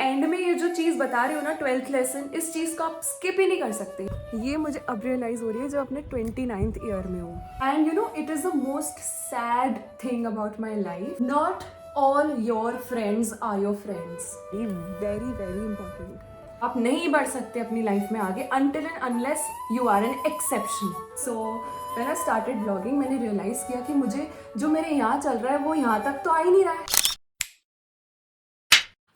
And में ये जो चीज़ बता रही हूँ ना, 12th लेसन, इस चीज़ को आप स्किप ही नहीं कर सकते। ये मुझे अब रियलाइज हो रही है जब अपने 29th ईयर में हूँ। And you know, it is the most sad thing about my life, not all your friends are your friends. Very very important. आप नहीं बढ़ सकते अपनी लाइफ में आगे until and unless you are an exception. So when I started vlogging, मैंने realize किया कि मुझे जो मेरे यहाँ चल रहा है वो यहाँ तक तो आ ही नहीं रहा है।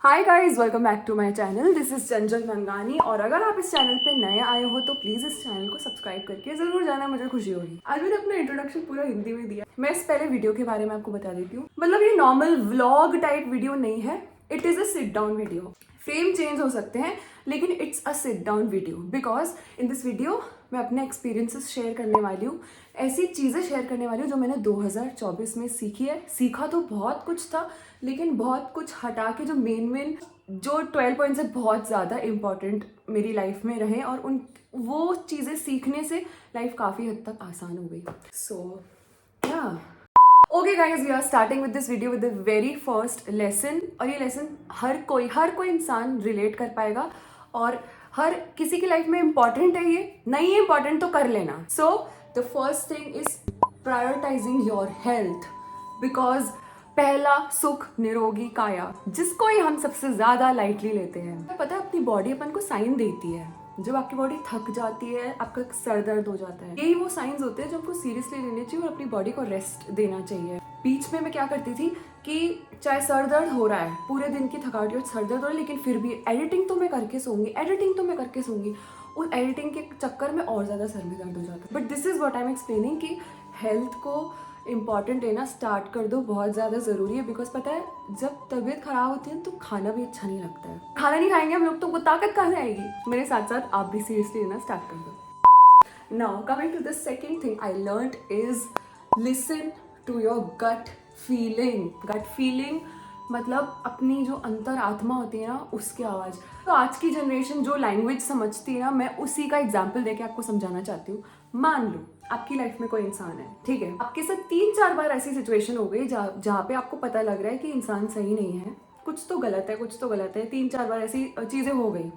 Hi guys, welcome back to my channel. This is Chanchal Mangani. और अगर आप इस चैनल पे नए आए हो तो प्लीज इस चैनल को सब्सक्राइब करके जरूर जाना, मुझे खुशी होगी। आज मैंने अपना इंट्रोडक्शन पूरा हिंदी में दिया। मैं इस पहले वीडियो के बारे में आपको बता देती हूँ। मतलब ये नॉर्मल व्लॉग टाइप वीडियो नहीं है, it is a sit down video. Frame change हो सकते हैं लेकिन it's a sit down video, because in this video मैं अपने एक्सपीरियंसेस शेयर करने वाली हूँ, ऐसी चीज़ें शेयर करने वाली हूँ जो मैंने 2024 में सीखी है। सीखा तो बहुत कुछ था, लेकिन बहुत कुछ हटा के जो मेन जो 12 पॉइंट्स है बहुत ज़्यादा इंपॉर्टेंट मेरी लाइफ में रहे, और उन वो चीज़ें सीखने से लाइफ काफ़ी हद तक आसान हो गई। So yeah okay guys, we are starting with this video with the very first lesson. और ये लेसन हर कोई इंसान रिलेट कर पाएगा, और हर किसी की लाइफ में इंपॉर्टेंट है। ये नहीं है इंपॉर्टेंट तो कर लेना। So the first thing is prioritising your health, because पहला सुख निरोगी काया, जिसको ही हम सबसे ज्यादा लाइटली लेते हैं। पता है, अपनी बॉडी अपन को साइन देती है। जब आपकी बॉडी थक जाती है, आपका सर दर्द हो जाता है, यही वो साइंस होते हैं जो हमको सीरियसली लेने चाहिए और अपनी बॉडी को रेस्ट देना चाहिए। बीच में मैं क्या करती थी कि चाहे सर दर्द हो रहा है, पूरे दिन की थकावट और सर दर्द हो रहा है, लेकिन फिर भी एडिटिंग तो मैं करके सोऊंगी, उस एडिटिंग के चक्कर में और ज़्यादा सर में दर्द हो जाता है। But this is what I am explaining कि हेल्थ को इंपॉर्टेंट लेना स्टार्ट कर दो, बहुत ज़्यादा ज़रूरी है। बिकॉज पता है, जब तबीयत खराब होती है तो खाना भी अच्छा नहीं लगता है। खाना नहीं खाएंगे हम लोग तो वो ताकत कहाँ से आएगी। मेरे साथ साथ आप भी सीरियसली लेना स्टार्ट कर दो। Now coming to the second thing I learned is listen to your gut feeling. Gut feeling मतलब अपनी जो अंतर आत्मा होती है ना, उसकी आवाज़। तो आज की जनरेशन जो लैंग्वेज समझती है ना, मैं उसी का एग्जाम्पल देके आपको समझाना चाहती हूँ। मान लो आपकी लाइफ में कोई इंसान है, ठीक है, आपके साथ 3-4 बार ऐसी सिचुएशन हो गई जहाँ पे आपको पता लग रहा है कि इंसान सही नहीं है, कुछ तो गलत है, 3-4 बार ऐसी चीज़ें हो गई।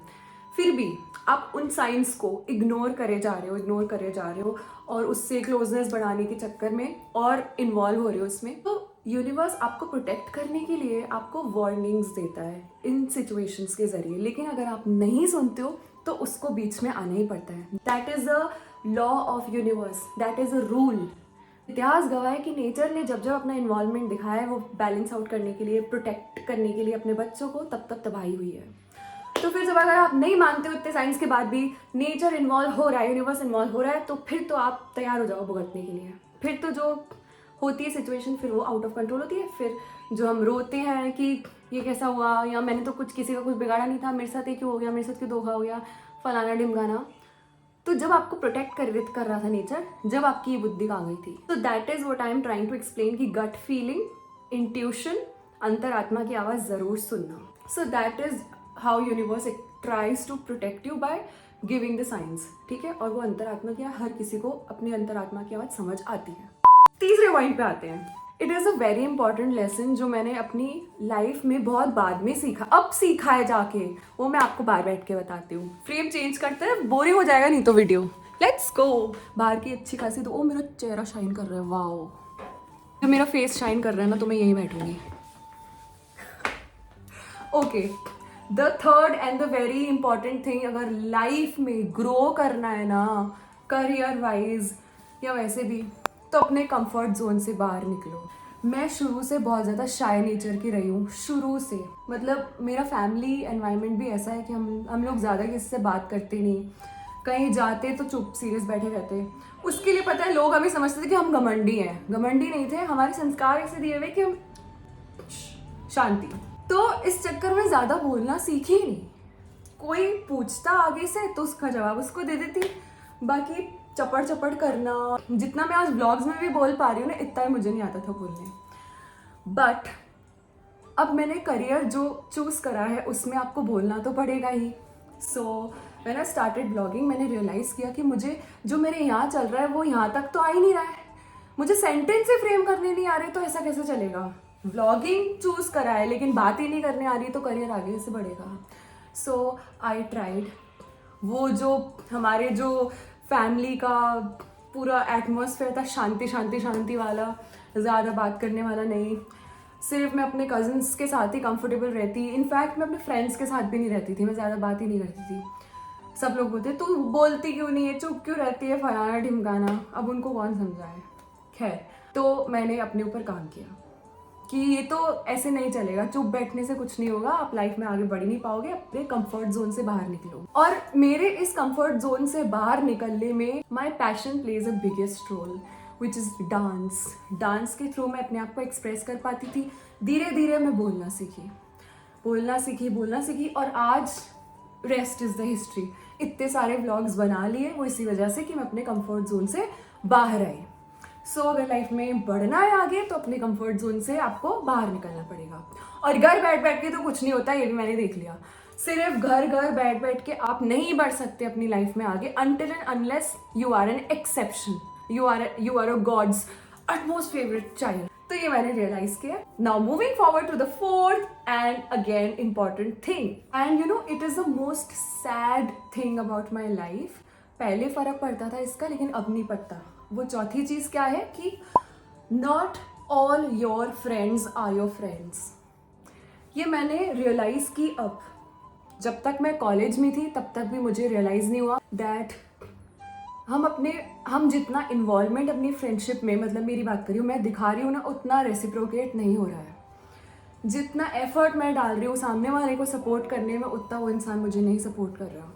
फिर भी आप उन साइंस को इग्नोर करे जा रहे हो और उससे क्लोजनेस बढ़ाने के चक्कर में और इन्वॉल्व हो रहे हो इसमें। तो यूनिवर्स आपको प्रोटेक्ट करने के लिए आपको वार्निंग्स देता है इन सिचुएशंस के जरिए, लेकिन अगर आप नहीं सुनते हो तो उसको बीच में आना ही पड़ता है। That is a law of universe, that is a rule. इतिहास गवाह है कि नेचर ने जब जब अपना इन्वॉल्वमेंट दिखाया है, वो बैलेंस आउट करने के लिए, प्रोटेक्ट करने के लिए अपने बच्चों को, तब तबाही हुई है। तो फिर जब अगर आप नहीं मानते हो इतने साइंस के बाद भी नेचर इन्वॉल्व हो रहा है, यूनिवर्स इन्वॉल्व हो रहा है, तो फिर तो आप तैयार हो जाओ भुगतने के लिए। फिर तो जो होती है सिचुएशन, फिर वो आउट ऑफ कंट्रोल होती है। फिर जो हम रोते हैं कि ये कैसा हुआ, या मैंने तो किसी का कुछ बिगाड़ा नहीं था, मेरे साथ ये क्यों हो गया, मेरे साथ क्यों धोखा हो गया, फलाना ढिमकाना। तो जब आपको प्रोटेक्ट कर रहा था नेचर, जब आपकी ये बुद्धि कहाँ गई थी। तो that is what I am trying to explain कि गट फीलिंग, इंट्यूशन, अंतरात्मा की आवाज़ ज़रूर सुनना। So that is how universe tries to protect you by giving the signs, ठीक है। और वो अंतरात्मा की, हर किसी को अपनी अंतरात्मा की आवाज़ समझ आती है। तीसरे पॉइंट पे आते हैं। It is a very important lesson जो मैंने अपनी लाइफ में बहुत बाद में सीखा, अब सीखा है जाके, वो मैं आपको बाहर बैठ के बताती हूँ। फ्रेम चेंज करते हैं, बोरिंग हो जाएगा नहीं तो वीडियो। Let's go. बाहर की अच्छी खासी तो, ओ मेरा चेहरा शाइन कर रहा है, वाओ। जब मेरा फेस शाइन कर रहा है ना तो मैं यहीं बैठूंगी। Okay, the third and the very important thing, अगर लाइफ में ग्रो करना है ना, करियर वाइज या वैसे भी, तो अपने कंफर्ट जोन से बाहर निकलो। मैं शुरू से बहुत ज़्यादा शाय नेचर की रही हूँ, शुरू से। मतलब मेरा फैमिली एनवायरनमेंट भी ऐसा है कि हम लोग ज़्यादा किसी से बात करते नहीं, कहीं जाते तो चुप सीरियस बैठे रहते। उसके लिए पता है, लोग हमें समझते थे कि हम घमंडी हैं। घमंडी नहीं थे, हमारे संस्कार ऐसे दिए हुए कि हम शांति। तो इस चक्कर में ज़्यादा बोलना सीखी ही नहीं। कोई पूछता आगे से तो उसका जवाब उसको दे देती, बाकी चपड़ करना, जितना मैं आज ब्लॉग्स में भी बोल पा रही हूँ ना, इतना ही मुझे नहीं आता था बोलने। बट अब मैंने करियर जो चूज करा है उसमें आपको बोलना तो पड़ेगा ही। So when I started blogging, मैंने रियलाइज़ किया कि मुझे जो मेरे यहाँ चल रहा है वो यहाँ तक तो आ ही नहीं रहा है। मुझे सेंटेंस से फ्रेम करने नहीं आ रहे, तो ऐसा कैसे चलेगा। व्लॉगिंग चूज करा है, लेकिन बात ही नहीं करने आ रही तो करियर आगे से बढ़ेगा. सो आई ट्राइड. वो जो हमारे जो फैमिली का पूरा एटमॉस्फेयर था, शांति शांति शांति वाला, ज़्यादा बात करने वाला नहीं. सिर्फ मैं अपने कज़न्स के साथ ही कंफर्टेबल रहती. इनफैक्ट मैं अपने फ्रेंड्स के साथ भी नहीं रहती थी, मैं ज़्यादा बात ही नहीं करती थी. सब लोग बोलते तू बोलती क्यों नहीं है, चुप क्यों रहती है, फलाना ढिमकाना. अब उनको कौन समझाए. खैर, तो मैंने अपने ऊपर काम किया कि ये तो ऐसे नहीं चलेगा, चुप बैठने से कुछ नहीं होगा, आप लाइफ में आगे बढ़ ही नहीं पाओगे, अपने कंफर्ट जोन से बाहर निकलो. और मेरे इस कंफर्ट जोन से बाहर निकलने में my passion plays a biggest role, which is dance. Dance के थ्रू मैं अपने आप को एक्सप्रेस कर पाती थी. धीरे धीरे मैं बोलना सीखी और आज रेस्ट इज़ द हिस्ट्री. इतने सारे व्लॉग्स बना लिए वो इसी वजह से कि मैं अपने कंफर्ट जोन से बाहर आई. सो अगर लाइफ में बढ़ना है आगे तो अपने कंफर्ट जोन से आपको बाहर निकलना पड़ेगा. और घर बैठ बैठ के तो कुछ नहीं होता, ये भी मैंने देख लिया. सिर्फ घर बैठ बैठ के आप नहीं बढ़ सकते अपनी लाइफ में आगे, until and unless you are an exception, you are a god's utmost favourite child. तो ये मैंने रियलाइज किया. Now moving forward to the fourth and again important thing, and you know it is the most sad thing about my life. पहले फर्क पड़ता था इसका, लेकिन अब नहीं पड़ता. वो चौथी चीज क्या है कि not all your friends are your friends. ये मैंने रियलाइज की अब. जब तक मैं कॉलेज में थी तब तक भी मुझे रियलाइज नहीं हुआ दैट हम जितना इन्वॉल्वमेंट अपनी फ्रेंडशिप में, मतलब मेरी बात करी हूँ, मैं दिखा रही हूँ ना, उतना रेसिप्रोकेट नहीं हो रहा है. जितना एफर्ट मैं डाल रही हूँ सामने वाले को सपोर्ट करने में, उतना वो इंसान मुझे नहीं सपोर्ट कर रहा.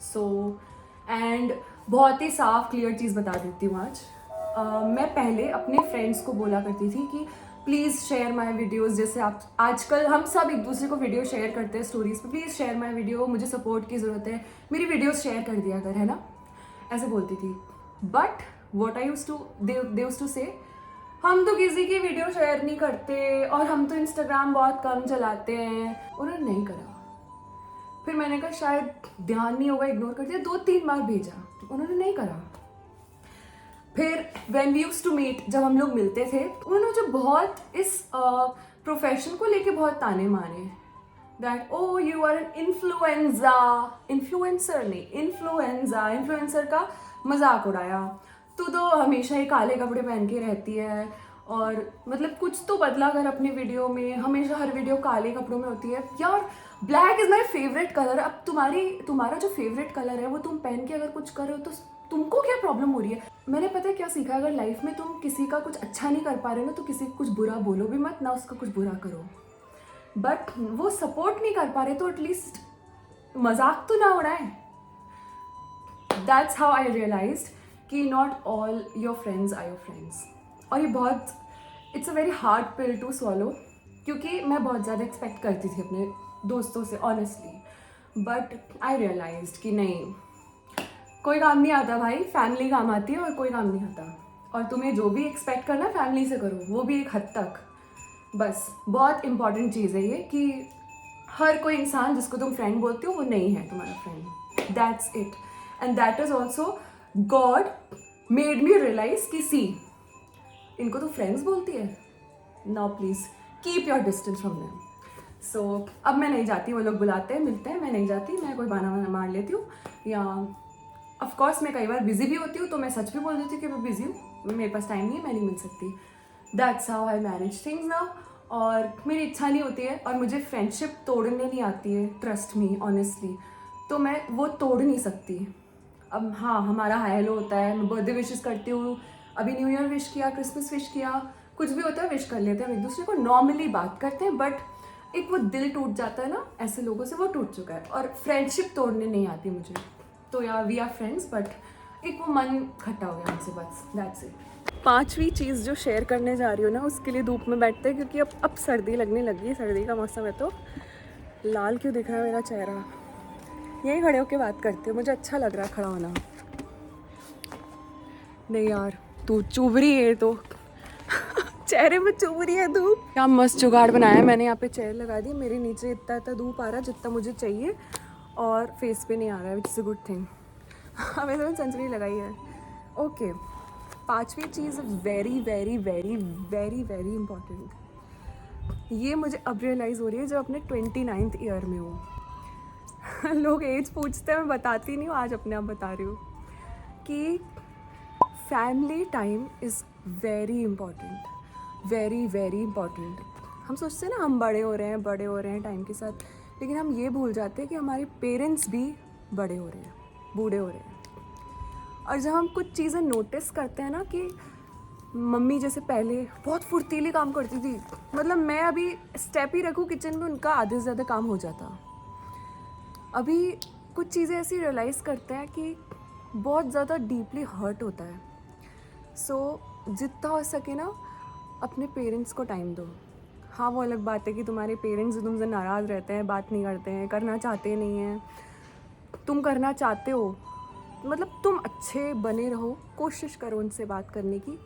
सो एंड बहुत ही साफ क्लियर चीज़ बता देती हूँ आज. मैं पहले अपने फ्रेंड्स को बोला करती थी कि प्लीज़ शेयर माई वीडियोज़. जैसे आप आजकल हम सब एक दूसरे को वीडियो शेयर करते हैं स्टोरीज पे, प्लीज़ शेयर माई वीडियो, मुझे सपोर्ट की ज़रूरत है, मेरी वीडियोज़ शेयर कर दिया कर, है ना, ऐसे बोलती थी. But what I use to they use to say, हम तो किसी की वीडियो शेयर नहीं करते और हम तो इंस्टाग्राम बहुत कम चलाते हैं. उन्होंने नहीं करा. फिर मैंने कहा शायद ध्यान नहीं होगा, इग्नोर कर दिया. 2-3 बार भेजा, उन्होंने नहीं करा. फिर when we used to meet, जब हम लोग मिलते थे, उन्होंने मुझे बहुत इस प्रोफेशन को लेके बहुत ताने मारे. That oh you are an influencer नहीं, इन्फ्लुएंसर का मजाक उड़ाया. तू तो हमेशा ही काले कपड़े पहन के रहती है, और मतलब कुछ तो बदला कर अपनी वीडियो में, हमेशा हर वीडियो काले कपड़ों में होती है. यार black is my favourite colour. अब तुम्हारा जो फेवरेट कलर है वो तुम पहन के अगर कुछ कर रहे हो तो तुमको क्या प्रॉब्लम हो रही है. मैंने पता है क्या सीखा, अगर लाइफ में तुम किसी का कुछ अच्छा नहीं कर पा रहे हो ना, तो किसी को कुछ बुरा बोलो भी मत, ना उसका कुछ बुरा करो. बट वो सपोर्ट नहीं कर पा रहे तो एटलीस्ट मजाक तो ना उड़ाए. दैट्स हाउ आई रियलाइज्ड कि not all your friends are your friends. और ये बहुत, it's a very hard pill to swallow, क्योंकि मैं बहुत ज़्यादा एक्सपेक्ट करती थी अपने दोस्तों से ऑनेस्टली. बट आई रियलाइज्ड कि नहीं, कोई काम नहीं आता भाई, फैमिली काम आती है और कोई काम नहीं आता. और तुम्हें जो भी एक्सपेक्ट करना फैमिली से करो, वो भी एक हद तक. बस बहुत इंपॉर्टेंट चीज़ है ये कि हर कोई इंसान जिसको तुम फ्रेंड बोलते हो वो नहीं है तुम्हारा friend. That's it. And that is also God made me realise कि सी, इनको तो फ्रेंड्स बोलती है, now please keep your distance from them. So अब मैं नहीं जाती, वो लोग बुलाते हैं, मिलते हैं, मैं नहीं जाती. मैं कोई बहाना मार लेती हूँ, या ऑफकोर्स मैं कई बार बिजी भी होती हूँ तो मैं सच भी बोल देती हूँ कि मैं बिजी हूँ, मेरे पास टाइम नहीं है, मैं नहीं मिल सकती. That's how I manage things now. और मेरी इच्छा नहीं होती है और मुझे फ्रेंडशिप तोड़ने नहीं आती है, ट्रस्ट मी ऑनेस्टली. तो मैं वो तोड़ नहीं सकती. अब हाँ, हमारा हाई हेलो होता है, मैं बर्थडे विशेस करती हूँ, अभी न्यू ईयर विश किया, क्रिसमस विश किया, कुछ भी होता है विश कर लेते हैं, हम एक दूसरे को नॉर्मली बात करते हैं. बट एक वो दिल टूट जाता है ना, ऐसे लोगों से वो टूट चुका है. और फ्रेंडशिप तोड़ने नहीं आती मुझे. तो यार वी आर फ्रेंड्स, बट एक वो मन खट्टा हो गया हमसे, बस दैट्स इट. 5वीं चीज़ जो शेयर करने जा रही हूँ ना, उसके लिए धूप में बैठते हैं, क्योंकि अब सर्दी लगने लगी है, सर्दी का मौसम है. तो लाल क्यों दिख रहा है मेरा चेहरा, यहीं खड़े होकर बात करती हूँ, मुझे अच्छा लग रहा है खड़ा होना. नहीं यार, तू चुभ रही है तो चेहरे में चुभ रही है धूप. क्या मस्त जुगाड़ बनाया है मैंने, यहाँ पे चेयर लगा दी, मेरे नीचे इतना धूप आ रहा है जितना मुझे चाहिए, और फेस पे नहीं आ रहा है, which is a good thing. हमें तो सनस्क्रीन लगाई है. ओके, 5वीं चीज़ very very very very very important. ये मुझे अब रियलाइज़ हो रही है जब अपने 29th ईयर में हूँ। लोग एज पूछते हैं, मैं बताती नहीं हूँ, आज अपने आप बता रही हूँ कि family time is very important, very very important. हम सोचते हैं ना हम बड़े हो रहे हैं टाइम के साथ, लेकिन हम ये भूल जाते हैं कि हमारे पेरेंट्स भी बड़े हो रहे हैं, बूढ़े हो रहे हैं। और जब हम कुछ चीज़ें नोटिस करते हैं ना कि मम्मी जैसे पहले बहुत फुर्तीली काम करती थी, मतलब मैं अभी स्टेप ही रखूँ किचन में उनका आधे से ज़्यादा काम हो जाता। अभी कुछ चीज़ें ऐसी रियलाइज़ करते हैं कि बहुत ज़्यादा डीपली हर्ट होता है। सो जितना हो सके ना अपने पेरेंट्स को टाइम दो। हाँ, वो अलग बात है कि तुम्हारे पेरेंट्स तुमसे नाराज़ रहते हैं, बात नहीं करते हैं, करना चाहते नहीं हैं, तुम करना चाहते हो, मतलब तुम अच्छे बने रहो, कोशिश करो उनसे बात करने की,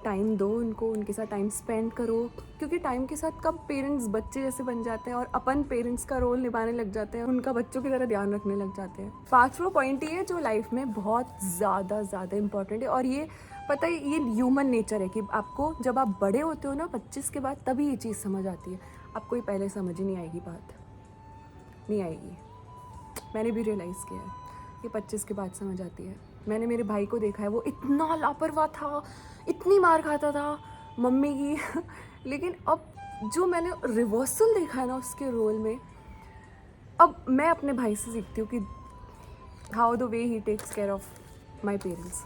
टाइम दो उनको, उनके साथ टाइम स्पेंड करो। क्योंकि टाइम के साथ कब पेरेंट्स बच्चे जैसे बन जाते हैं और अपन पेरेंट्स का रोल निभाने लग जाते हैं, उनका बच्चों की तरह ध्यान रखने लग जाते हैं। 5वां पॉइंट ये है जो लाइफ में बहुत ज़्यादा इम्पॉर्टेंट है, और ये पता है ये ह्यूमन नेचर है कि आपको जब आप बड़े होते हो ना 25 के बाद, तभी ये चीज़ समझ आती है। आपको ये पहले समझ ही नहीं आएगी, बात नहीं आएगी। मैंने भी रियलाइज़ किया है कि 25 के बाद समझ आती है। मैंने मेरे भाई को देखा है, वो इतना लापरवाह था, इतनी मार खाता था मम्मी की लेकिन अब जो मैंने रिवर्सल देखा है ना उसके रोल में, अब मैं अपने भाई से सीखती हूँ कि how the way he takes care of my parents.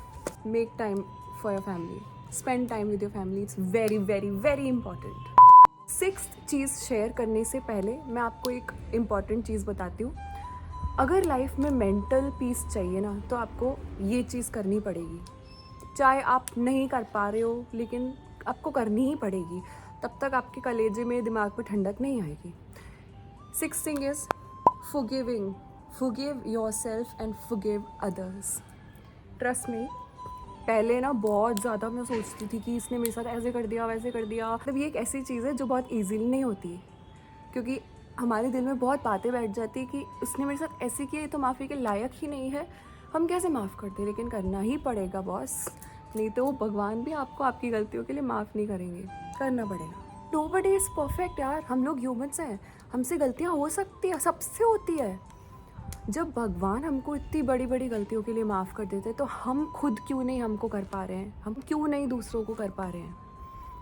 Make time for your family, spend time with your family, it's very very very important. 6th चीज़ शेयर करने से पहले मैं आपको एक इम्पॉर्टेंट चीज़ बताती हूँ। अगर लाइफ में मेंटल पीस चाहिए ना, तो आपको ये चीज़ करनी पड़ेगी। चाहे आप नहीं कर पा रहे हो, लेकिन आपको करनी ही पड़ेगी, तब तक आपके कलेजे में दिमाग पे ठंडक नहीं आएगी। 6th thing is forgiving. Forgive yourself and forgive others. Trust me, पहले ना बहुत ज़्यादा मैं सोचती थी कि इसने मेरे साथ ऐसे कर दिया, वैसे कर दिया। मतलब ये एक ऐसी चीज़ है जो बहुत ईजीली नहीं होती, क्योंकि हमारे दिल में बहुत बातें बैठ जाती है कि उसने मेरे साथ ऐसे किया, ये तो माफ़ी के लायक ही नहीं है, हम कैसे माफ़ करते। लेकिन करना ही पड़ेगा बॉस, नहीं तो वो भगवान भी आपको आपकी गलतियों के लिए माफ़ नहीं करेंगे, करना पड़ेगा। नोबडी इज़ परफेक्ट यार, हम लोग ह्यूमंस हैं, हमसे गलतियाँ हो सकती है, सबसे होती है। जब भगवान हमको इतनी बड़ी बड़ी गलतियों के लिए माफ़ कर देते हैं, तो हम खुद क्यों नहीं हमको कर पा रहे हैं, हम क्यों नहीं दूसरों को कर पा रहे हैं।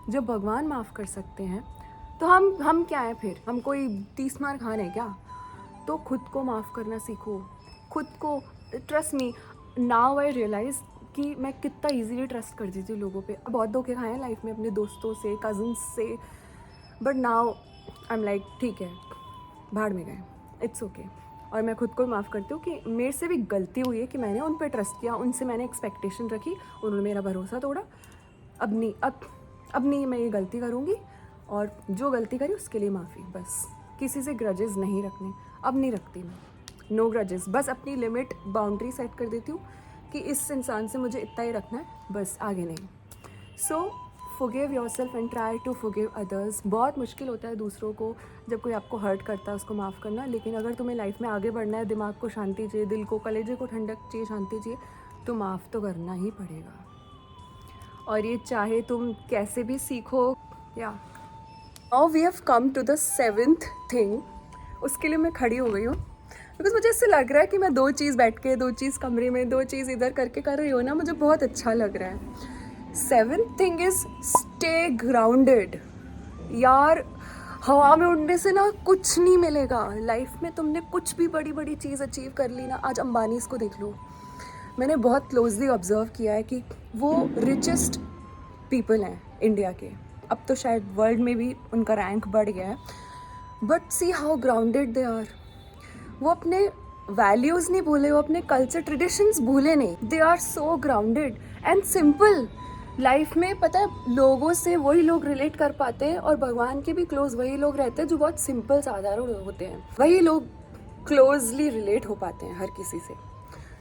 जब भगवान माफ़ कर सकते हैं तो हम क्या है फिर, हम कोई 30 मार खान है क्या। तो खुद को माफ़ करना सीखो, खुद को। Trust me, now I realize कि मैं कितना इजीली ट्रस्ट करती थी लोगों पे। बहुत धोखे खाए हैं लाइफ में, अपने दोस्तों से, कज़न्स से, but now I am like ठीक है, भाड़ में गए, इट्स ओके। और मैं खुद को माफ़ करती हूँ कि मेरे से भी गलती हुई है कि मैंने उन पर ट्रस्ट किया, उनसे मैंने एक्सपेक्टेशन रखी, उन्होंने मेरा भरोसा तोड़ा। अब नहीं मैं ये गलती करूँगी, और जो गलती करी उसके लिए माफ़ी। बस किसी से ग्रजेस नहीं रखने, अब नहीं रखती मैं, नो ग्रजेस। बस अपनी लिमिट, बाउंड्री सेट कर देती हूँ कि इस इंसान से मुझे इतना ही रखना है, बस आगे नहीं। सो forgive yourself and try to forgive others. बहुत मुश्किल होता है दूसरों को, जब कोई आपको हर्ट करता है उसको माफ़ करना, लेकिन अगर तुम्हें लाइफ में आगे बढ़ना है, दिमाग को शांति चाहिए, दिल को, कलेजे को ठंडक चाहिए, शांति चाहिए, तो माफ़ तो करना ही पड़ेगा। और ये चाहे तुम कैसे भी सीखो। Yeah now we have come to the 7th thing. उसके लिए मैं खड़ी हो गई हूँ, बिकॉज मुझे इससे लग रहा है कि मैं 2 चीज़ बैठ के, 2 चीज़ कमरे में, 2 चीज़ इधर करके कर रही हूँ ना, मुझे बहुत अच्छा लग रहा है। 7th thing is stay grounded. यार, हवा में उड़ने से ना कुछ नहीं मिलेगा लाइफ में। तुमने कुछ भी बड़ी बड़ी चीज़ अचीव कर ली ना, आज अंबानीज़ को देख लो, मैंने बहुत क्लोजली ऑब्जर्व किया है कि वो रिचेस्ट पीपल हैं इंडिया के। अब तो शायद वर्ल्ड में भी उनका रैंक बढ़ गया है, but see how grounded they are. वो अपने वैल्यूज़ नहीं भूले, वो अपने कल्चर ट्रेडिशंस भूले नहीं, they are so grounded and simple. Life में पता है, लोगों से वही लोग रिलेट कर पाते हैं, और भगवान के भी क्लोज वही लोग रहते हैं जो बहुत सिंपल साधारण लोग होते हैं, वही लोग क्लोजली रिलेट हो पाते हैं हर किसी से।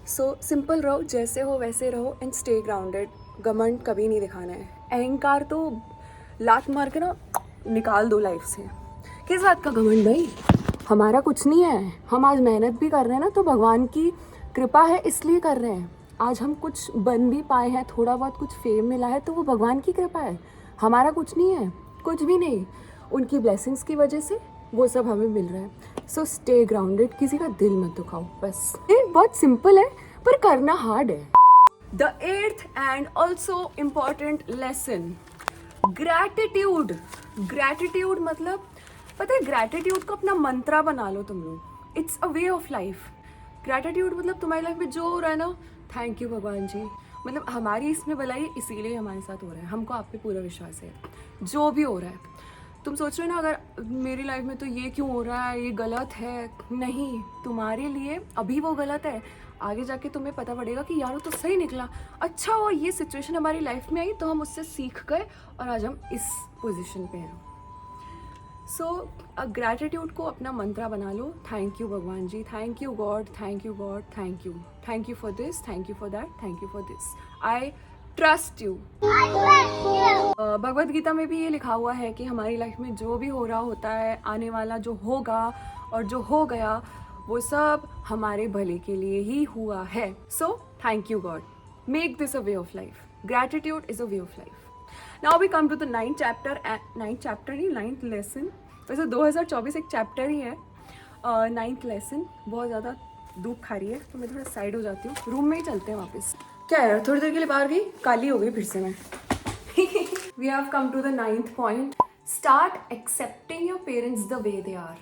सो सिंपल रहो, जैसे हो वैसे रहो, एंड स्टे ग्राउंडेड। घमंड कभी नहीं दिखाना है, अहंकार तो लात मार के ना निकाल दो लाइफ से। किस बात का घमंड भाई, हमारा कुछ नहीं है, हम आज मेहनत भी कर रहे हैं ना, तो भगवान की कृपा है इसलिए कर रहे हैं। आज हम कुछ बन भी पाए हैं, थोड़ा बहुत कुछ फेम मिला है, तो वो भगवान की कृपा है, हमारा कुछ नहीं है, कुछ भी नहीं। उनकी ब्लेसिंग्स की वजह से वो सब हमें मिल रहा है। सो स्टे ग्राउंडेड, किसी का दिल मत दुखाओ बस। ये बहुत सिंपल है पर करना हार्ड है। The 8th and also important lesson, gratitude. Gratitude मतलब पता है, ग्रैटिट्यूड को अपना मंत्रा बना लो तुम लोग। It's a way of life. Gratitude मतलब तुम्हारी लाइफ में जो हो रहा है ना, थैंक यू भगवान जी। मतलब हमारी इसमें भलाई इसीलिए हमारे साथ हो रहा है, हमको आप पे पूरा विश्वास है। जो भी हो रहा है तुम सोच रहे हो ना, अगर मेरी लाइफ में तो ये क्यों हो रहा है, ये गलत है, नहीं, तुम्हारे लिए अभी वो गलत है, आगे जाके तुम्हें पता पड़ेगा कि यार वो तो सही निकला। अच्छा हुआ ये सिचुएशन हमारी लाइफ में आई तो हम उससे सीख गए और आज हम इस पोजीशन पे हैं। सो ग्रैटिट्यूड को अपना मंत्रा बना लो। थैंक यू भगवान ji, thank you God, thank you God, thank you for this, thank you for that, thank you for this, I trust you. Bhagavad Gita में भी ये लिखा हुआ है कि हमारी लाइफ में जो भी हो रहा होता है, आने वाला जो होगा और जो हो गया, वो सब हमारे भले के लिए ही हुआ है। So thank you God, make this a way of life. Gratitude is a way of life. Now we come to the 9th chapter, 9th lesson. वैसे 2024 एक चैप्टर ही है। 9th लेसन बहुत ज़्यादा धूप खा रही है तो मैं थोड़ा साइड हो जाती हूँ, रूम में ही चलते हैं वापस। क्या यार, थोड़ी देर के लिए बाहर गई, काली हो गई फिर से मैं। We have come to the 9th point. Start accepting your parents the way they are.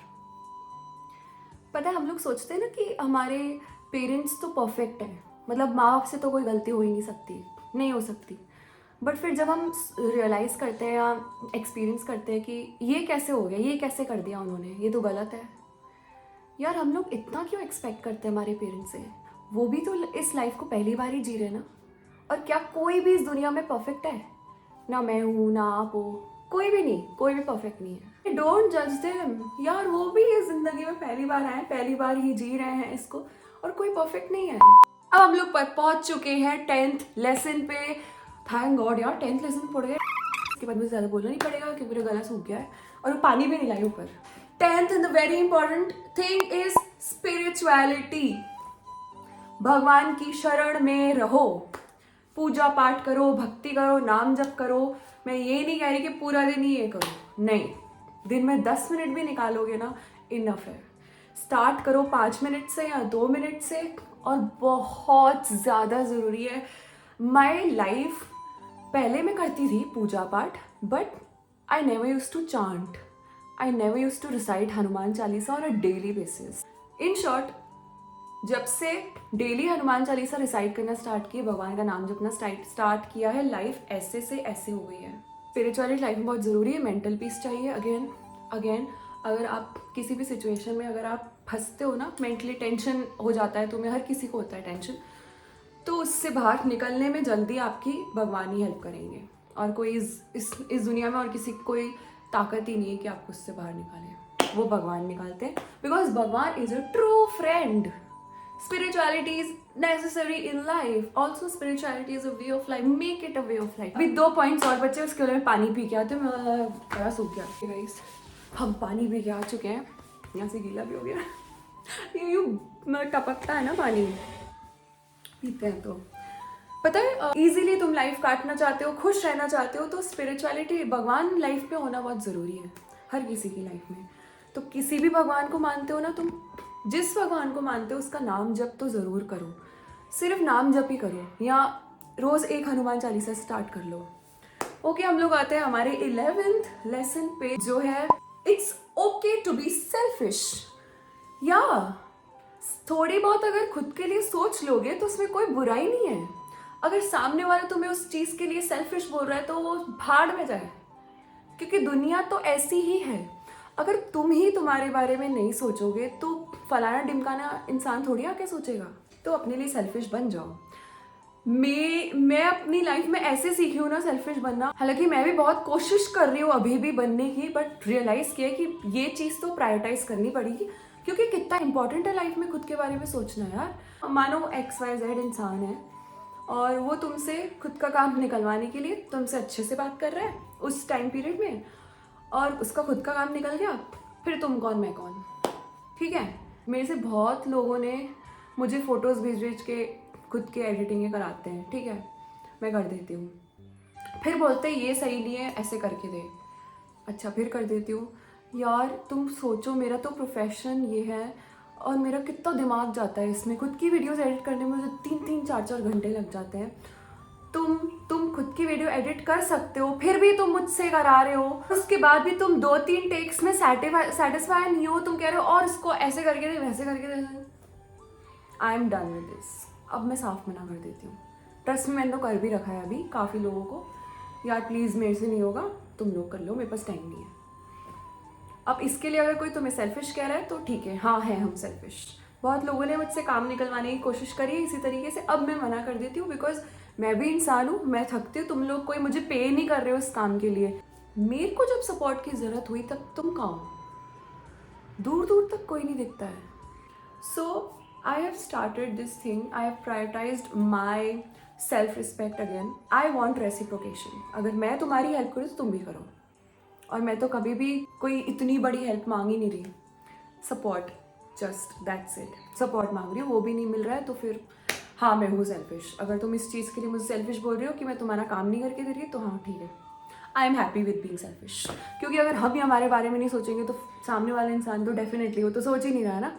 पता है हम लोग सोचते हैं ना कि हमारे पेरेंट्स तो परफेक्ट हैं, मतलब माँ बाप से तो कोई गलती हो ही नहीं सकती, नहीं हो सकती। बट फिर जब हम रियलाइज़ करते हैं या एक्सपीरियंस करते हैं कि ये कैसे हो गया, ये कैसे कर दिया उन्होंने, ये तो गलत है। यार हम लोग इतना क्यों एक्सपेक्ट करते हैं हमारे पेरेंट्स से? वो भी तो इस लाइफ को पहली बार ही जी रहे ना। और क्या कोई भी इस दुनिया में परफेक्ट है? ना मैं हूँ ना आप हो, कोई भी नहीं, कोई भी परफेक्ट नहीं है। डोंट जज देम यार, वो भी इस जिंदगी में पहली बार आए, पहली बार ही जी रहे हैं इसको, और कोई परफेक्ट नहीं है। अब हम लोग पहुंच चुके हैं 10th लेसन पे। थैंक गॉड यार 10th लेसन पढ़ गए। इसके बाद मुझे ज़्यादा बोलना नहीं पड़ेगा क्योंकि मेरा गला सूख गया है और पानी भी नहीं लाई ऊपर। 10th and the very important thing is spirituality. भगवान की शरण में रहो, पूजा पाठ करो, भक्ति करो, नाम जप करो। मैं ये नहीं कह रही कि पूरा दिन ही ये करो, नहीं, दिन में 10 मिनट भी निकालोगे ना, इनफ है। स्टार्ट करो 5 मिनट से या 2 मिनट से, और बहुत ज़्यादा ज़रूरी है। माई लाइफ पहले मैं करती थी पूजा पाठ, but I never use to chant, I never use to recite Hanuman Chalisa on a daily basis. In short, जब से डेली हनुमान चालीसा रिसाइट करना स्टार्ट किया, भगवान का नाम जपना स्टार्ट किया है, लाइफ ऐसे से ऐसे हो गई है। स्पिरिचुअलिटी लाइफ में बहुत ज़रूरी है। मेंटल पीस चाहिए। अगेन अगर आप किसी भी सिचुएशन में अगर आप फंसते हो ना, मेंटली टेंशन हो जाता है तुम्हें, हर किसी को होता है टेंशन, तो उससे बाहर निकलने में जल्दी आपकी भगवान ही हेल्प करेंगे। और कोई इस दुनिया में और किसी की कोई ताकत ही नहीं है कि आपको उससे बाहर निकाले, वो भगवान निकालते हैं। बिकॉज भगवान is a true friend. Spirituality is necessary in life. Also, spirituality is a way of life. Make it a way of life. अभी 2 पॉइंट्स और बच्चे, उसके लिए मैं पानी पी के आते हैं। मैं बड़ा सूख गया गाइस। हम पानी पी के आ चुके हैं, यहाँ से गीला भी हो गया। यूँ टपकता है ना पानी, पीते हैं तो। पता है इजीली तुम लाइफ काटना चाहते हो, खुश रहना चाहते हो, तो स्पिरिचुअलिटी, भगवान लाइफ में होना बहुत ज़रूरी है हर किसी की लाइफ में। तो किसी भी भगवान को मानते हो ना तुम, जिस भगवान को मानते हो उसका नाम जप तो ज़रूर करो। सिर्फ नाम जप ही करो, या रोज़ एक हनुमान चालीसा स्टार्ट कर लो। ओके, हम लोग आते हैं हमारे 11th लेसन पे, जो है it's okay to be selfish. या थोड़ी बहुत अगर खुद के लिए सोच लोगे तो उसमें कोई बुराई नहीं है। अगर सामने वाला तुम्हें उस चीज़ के लिए सेल्फिश बोल रहा है तो वो भाड़ में जाए, क्योंकि दुनिया तो ऐसी ही है। अगर तुम ही तुम्हारे बारे में नहीं सोचोगे तो फलाना डिमकाना इंसान थोड़ी आके सोचेगा। तो अपने लिए सेल्फिश बन जाओ। मैं अपनी लाइफ में ऐसे सीखी हूँ ना सेल्फिश बनना। हालांकि मैं भी बहुत कोशिश कर रही हूँ अभी भी बनने की, बट रियलाइज़ किया कि ये चीज़ तो प्रायोरिटाइज करनी पड़ेगी, क्योंकि कितना इंपॉर्टेंट है लाइफ में खुद के बारे में सोचना यार। मानो XYZ इंसान है और वो तुमसे खुद का काम निकलवाने के लिए तुमसे अच्छे से बात कर रहा है उस टाइम पीरियड में, और उसका खुद का काम निकल गया, फिर तुम कौन मैं कौन। ठीक है, मेरे से बहुत लोगों ने मुझे फ़ोटोज़ भेज के खुद के एडिटिंग कराते हैं, ठीक है, मैं कर देती हूँ। फिर बोलते ये सही नहीं है, ऐसे करके दे। अच्छा फिर कर देती हूँ। यार तुम सोचो, मेरा तो प्रोफेशन ये है और मेरा कितना दिमाग जाता है इसमें। खुद की वीडियोस एडिट करने में मुझे 3-3 4-4 घंटे लग जाते हैं। तुम खुद की वीडियो एडिट कर सकते हो, फिर भी तुम मुझसे करा रहे हो। उसके बाद भी तुम 2-3 टेक्स में सेटिस्फाई नहीं हो, तुम कह रहे हो और इसको ऐसे करके दे, वैसे करके दे। I am done with this. अब मैं साफ मना कर देती हूँ। ट्रस्ट में मैंने तो कर भी रखा है अभी काफ़ी लोगों को, यार प्लीज़ मेरे से नहीं होगा, तुम लोग कर लो, मेरे पास टाइम नहीं है। अब इसके लिए अगर कोई तुम्हें सेल्फिश कह रहा है तो ठीक है, हाँ है हम सेल्फिश। बहुत लोगों ने मुझसे काम निकलवाने की कोशिश करी है इसी तरीके से। अब मैं मना कर देती हूँ बिकॉज मैं भी इंसान हूँ, मैं थकती हूँ। तुम लोग कोई मुझे पे नहीं कर रहे हो इस काम के लिए। मेरे को जब सपोर्ट की ज़रूरत हुई तब तुम कहाँ हो? दूर दूर तक कोई नहीं दिखता है। So I have started this thing, I have prioritised my self respect again. I want reciprocation. अगर मैं तुम्हारी हेल्प करूँ तो तुम भी करो। और मैं तो कभी भी कोई इतनी बड़ी हेल्प मांग ही नहीं रही। Support, just that's it. Support मांग रही हूँ, वो भी नहीं मिल रहा है तो फिर हाँ मैं हूँ सेल्फिश। अगर तुम इस चीज़ के लिए मुझे सेल्फिश बोल रही हो कि मैं तुम्हारा काम नहीं करके दे रही तो हाँ ठीक है, I am happy with being selfish. क्योंकि अगर हम ही हमारे बारे में नहीं सोचेंगे तो सामने वाला इंसान तो डेफिनेटली वो तो सोच ही नहीं रहा है ना।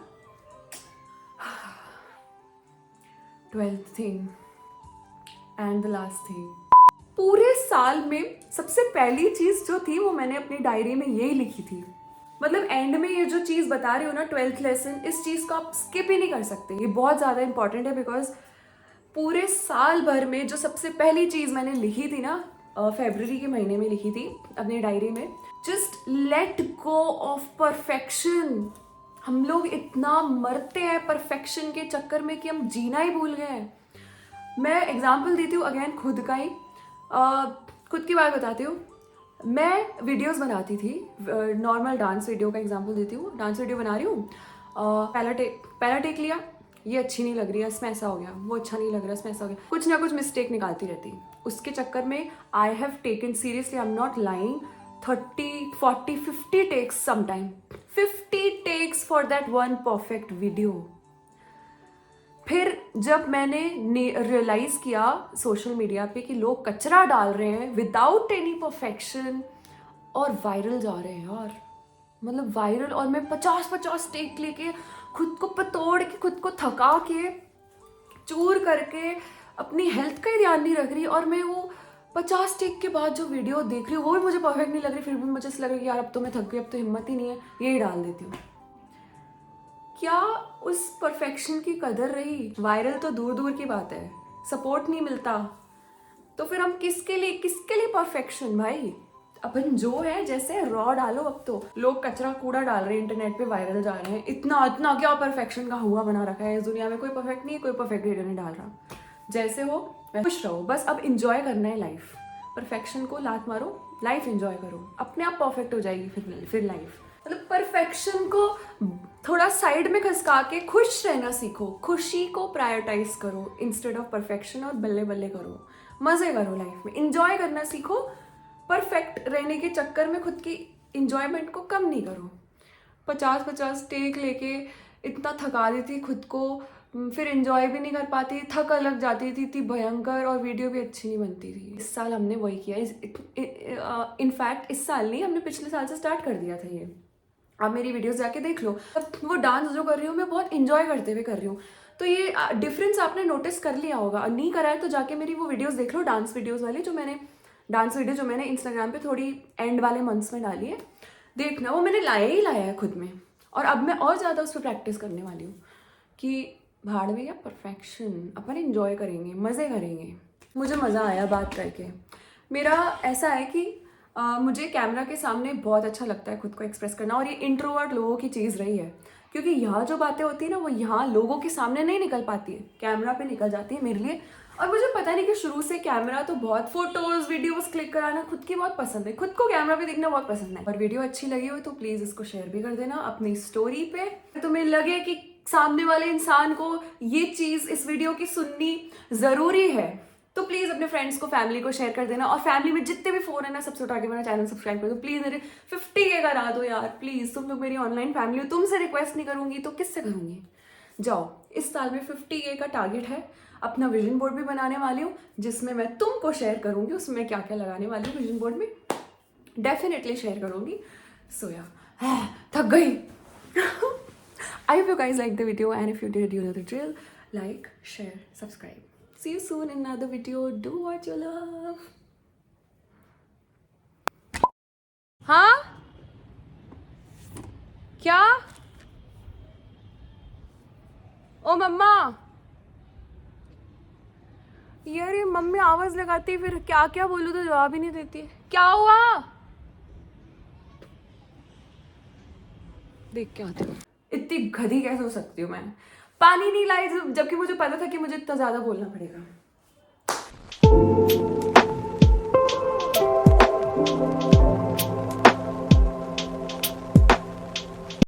12th thing and the last thing. पूरे साल में सबसे पहली चीज जो थी वो मैंने अपनी डायरी में यही लिखी थी। मतलब एंड में ये जो चीज बता रही हूँ ना, 12th लेसन, इस चीज को आप स्किप ही नहीं कर सकते। ये बहुत ज्यादा इंपॉर्टेंट है बिकॉज पूरे साल भर में जो सबसे पहली चीज मैंने लिखी थी ना, फरवरी के महीने में लिखी थी अपनी डायरी में, just let go of perfection. हम लोग इतना मरते हैं परफेक्शन के चक्कर में कि हम जीना ही भूल गए हैं। मैं एग्जाम्पल देती हूँ अगेन खुद का ही, खुद की बात बताती हूँ। मैं वीडियोस बनाती थी, नॉर्मल डांस वीडियो का एग्जांपल देती हूँ। डांस वीडियो बना रही हूँ, पहला टेक लिया, ये अच्छी नहीं लग रही है, इसमें ऐसा हो गया, वो अच्छा नहीं लग रहा, इसमें ऐसा हो गया, कुछ ना कुछ मिस्टेक निकालती रहती। उसके चक्कर में I have taken seriously, I am not lying, 30, 40, 50 takes sometime, 50 takes for that one perfect video. फिर जब मैंने रियलाइज किया सोशल मीडिया पे कि लोग कचरा डाल रहे हैं विदाउट एनी परफेक्शन और वायरल जा रहे हैं यार, मतलब वायरल, और मैं 50-50 टेक लेके खुद को पतोड़ के, खुद को थका के, चूर करके अपनी हेल्थ का ही ध्यान नहीं रख रही, और मैं वो 50 टेक के बाद जो वीडियो देख रही हूँ वो भी मुझे परफेक्ट नहीं लग रही, फिर भी मुझे ऐसा लग रहा है कि यार अब तो मैं थक गई, अब तो हिम्मत ही नहीं है, यही डाल देती हूँ। क्या उस परफेक्शन की कदर रही? वायरल तो दूर दूर की बात है, सपोर्ट नहीं मिलता, तो फिर हम किसके लिए परफेक्शन भाई? अपन जो है जैसे रॉ डालो। अब तो लोग कचरा कूड़ा डाल रहे हैं इंटरनेट पे, वायरल जा रहे हैं, इतना इतना क्या परफेक्शन का हुआ बना रखा है इस दुनिया में। कोई परफेक्ट नहीं है, कोई परफेक्ट वीडियो नहीं डाल रहा। जैसे हो खुश रहो, बस अब इंजॉय करना है लाइफ। परफेक्शन को लात मारो, लाइफ इंजॉय करो, अपने आप परफेक्ट हो जाएगी फिर लाइफ। मतलब परफेक्शन को थोड़ा साइड में खसका के खुश रहना सीखो, खुशी को प्रायोरिटाइज करो इंस्टेड ऑफ परफेक्शन, और बल्ले बल्ले करो, मजे करो लाइफ में, इंजॉय करना सीखो। परफेक्ट रहने के चक्कर में खुद की इंजॉयमेंट को कम नहीं करो। 50-50 टेक लेके इतना थका देती खुद को, फिर इंजॉय भी नहीं कर पाती, थक अलग जाती थी, इतनी भयंकर, और वीडियो भी अच्छी नहीं बनती थी। इस साल हमने वही किया, इनफैक्ट इस साल नहीं, हमने पिछले साल से स्टार्ट कर दिया था ये। आप मेरी वीडियोस जाके देख लो, वो डांस जो कर रही हूँ मैं बहुत इंजॉय करते हुए कर रही हूँ। तो ये डिफरेंस आपने नोटिस कर लिया होगा, नहीं करा है तो जाके मेरी वो वीडियोस देख लो, डांस वीडियोस वाली, डांस वीडियो जो मैंने इंस्टाग्राम पे थोड़ी एंड वाले मंथ्स में डाली है, देखना, वो मैंने लाया है खुद में। और अब मैं और ज़्यादा उस पर प्रैक्टिस करने वाली हूँ कि भाड़ में या परफेक्शन, अपन इंजॉय करेंगे, मज़े करेंगे। मुझे मज़ा आया बात करके। मेरा ऐसा है कि मुझे कैमरा के सामने बहुत अच्छा लगता है खुद को एक्सप्रेस करना, और ये इंट्रोवर्ट लोगों की चीज़ रही है, क्योंकि यहाँ जो बातें होती है ना वो यहाँ लोगों के सामने नहीं निकल पाती है, कैमरा पे निकल जाती है मेरे लिए। और मुझे पता नहीं कि शुरू से कैमरा तो बहुत, फोटोज वीडियोस क्लिक कराना खुद की बहुत पसंद है, खुद को कैमरा पे दिखना बहुत पसंद है। और वीडियो अच्छी लगी हो तो प्लीज़ इसको शेयर भी कर देना अपनी स्टोरी पे। तुम्हें लगे कि सामने वाले इंसान को ये चीज़ इस वीडियो की सुननी ज़रूरी है तो प्लीज़ अपने फ्रेंड्स को, फैमिली को शेयर कर देना। और फैमिली में जितने भी फ़ोन है ना, सबसे उठा के मेरा चैनल सब्सक्राइब कर दो प्लीज़। मेरे 50K करा दो यार प्लीज़, तुम लोग मेरी ऑनलाइन फैमिली हो, तुमसे रिक्वेस्ट नहीं करूँगी तो किससे करूँगी? जाओ, इस साल में 50K का टारगेट है। अपना विजन बोर्ड भी बनाने वाली हूँ जिसमें मैं तुमको शेयर करूँगी उसमें क्या क्या लगाने वाली हूँ विजन बोर्ड में। डेफिनेटली शेयर करूँगी. सो या थक गई. I hope you guys liked the video, and if you did, you know the drill. Like, share, subscribe. See you soon in another video. Do what you love. हाँ? क्या? ओ मम्मा. यार ये mummy आवाज लगाती फिर क्या क्या बोलूँ तो जवाब ही नहीं देती. क्या हुआ? देख के आती हूँ. इतनी गधी कैसे हो सकती हूँ मैं? पानी नहीं लाई जबकि मुझे पता था कि मुझे इतना ज्यादा बोलना पड़ेगा.